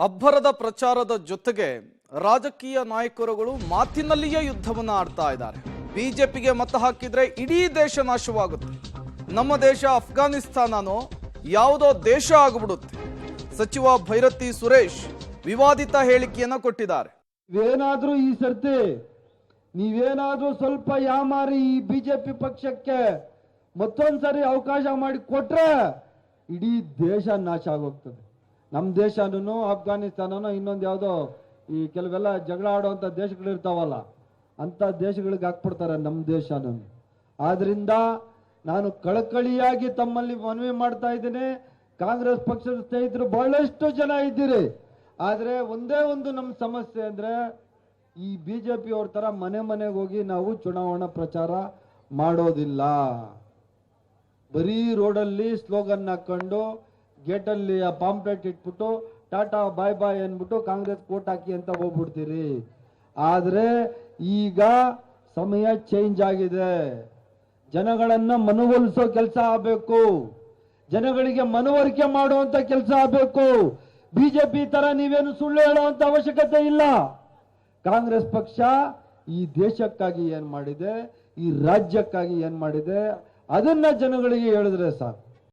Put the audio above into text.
ಅಬ್ಬರದ ಪ್ರಚಾರದ ಜೊತೆಗೆ ರಾಜಕೀಯ ನಾಯಕರುಗಳು ಮಾತಿನಲ್ಲಿಯೇ ಯುದ್ಧವನ್ನು ಆಡ್ತಾ ಇದ್ದಾರೆ. ಬಿಜೆಪಿಗೆ ಮತ ಹಾಕಿದ್ರೆ ಇಡೀ ದೇಶ ನಾಶವಾಗುತ್ತೆ, ನಮ್ಮ ದೇಶ ಅಫ್ಘಾನಿಸ್ತಾನನೋ ಯಾವುದೋ ದೇಶ ಆಗಿಬಿಡುತ್ತೆ. ಸಚಿವ ಭೈರತಿ ಸುರೇಶ್ ವಿವಾದಿತ ಹೇಳಿಕೆಯನ್ನು ಕೊಟ್ಟಿದ್ದಾರೆ. ಏನಾದ್ರೂ ಈ ಸರ್ತಿ ನೀವೇನಾದ್ರೂ ಸ್ವಲ್ಪ ಯಾಮಾರಿ ಈ ಬಿಜೆಪಿ ಪಕ್ಷಕ್ಕೆ ಮತ್ತೊಂದ್ಸರಿ ಅವಕಾಶ ಮಾಡಿ ಕೊಟ್ರೆ ಇಡೀ ದೇಶ ನಾಶ ಆಗೋಗ್ತದೆ. ನಮ್ಮ ದೇಶನೂ ಅಫ್ಘಾನಿಸ್ತಾನನೋ ಇನ್ನೊಂದು ಯಾವುದೋ ಈ ಕೆಲವೆಲ್ಲ ಜಗಳ ಆಡುವಂಥ ದೇಶಗಳಿರ್ತಾವಲ್ಲ, ಅಂಥ ದೇಶಗಳಿಗೆ ಹಾಕ್ಬಿಡ್ತಾರೆ ನಮ್ಮ ದೇಶನೂ. ಆದ್ರಿಂದ ನಾನು ಕಳಕಳಿಯಾಗಿ ತಮ್ಮಲ್ಲಿ ಮನವಿ ಮಾಡ್ತಾ ಇದ್ದೇನೆ. ಕಾಂಗ್ರೆಸ್ ಪಕ್ಷದ ಸ್ನೇಹಿತರು ಬಹಳಷ್ಟು ಜನ ಇದ್ದೀರಿ, ಆದರೆ ಒಂದೇ ಒಂದು ನಮ್ಮ ಸಮಸ್ಯೆ ಅಂದರೆ ಈ ಬಿಜೆಪಿ ಅವ್ರ ಥರ ಮನೆ ಮನೆಗೆ ಹೋಗಿ ನಾವು ಚುನಾವಣಾ ಪ್ರಚಾರ ಮಾಡೋದಿಲ್ಲ. ಬರೀ ರೋಡಲ್ಲಿ ಸ್ಲೋಗನ್ ಹಾಕೊಂಡು ಗೇಟಲ್ಲಿ ಆ ಪಾಂಪ್ಲೆಟ್ ಇಟ್ಬಿಟ್ಟು ಟಾಟಾ ಬಾಯ್ ಬಾಯ್ ಅಂದ್ಬಿಟ್ಟು ಕಾಂಗ್ರೆಸ್ ಕೋಟ್ ಹಾಕಿ ಅಂತ ಹೋಗ್ಬಿಡ್ತೀರಿ. ಆದರೆ ಈಗ ಸಮಯ ಚೇಂಜ್ ಆಗಿದೆ. ಜನಗಳನ್ನ ಮನವೊಲಿಸೋ ಕೆಲಸ ಆಗಬೇಕು, ಜನಗಳಿಗೆ ಮನವರಿಕೆ ಮಾಡುವಂತ ಕೆಲಸ ಆಗಬೇಕು. ಬಿಜೆಪಿ ತರ ನೀವೇನು ಸುಳ್ಳು ಹೇಳುವಂತ ಅವಶ್ಯಕತೆ ಇಲ್ಲ. ಕಾಂಗ್ರೆಸ್ ಪಕ್ಷ ಈ ದೇಶಕ್ಕಾಗಿ ಏನ್ ಮಾಡಿದೆ, ಈ ರಾಜ್ಯಕ್ಕಾಗಿ ಏನ್ ಮಾಡಿದೆ, ಅದನ್ನ ಜನಗಳಿಗೆ ಹೇಳಿದ್ರೆ ಸಾಕು.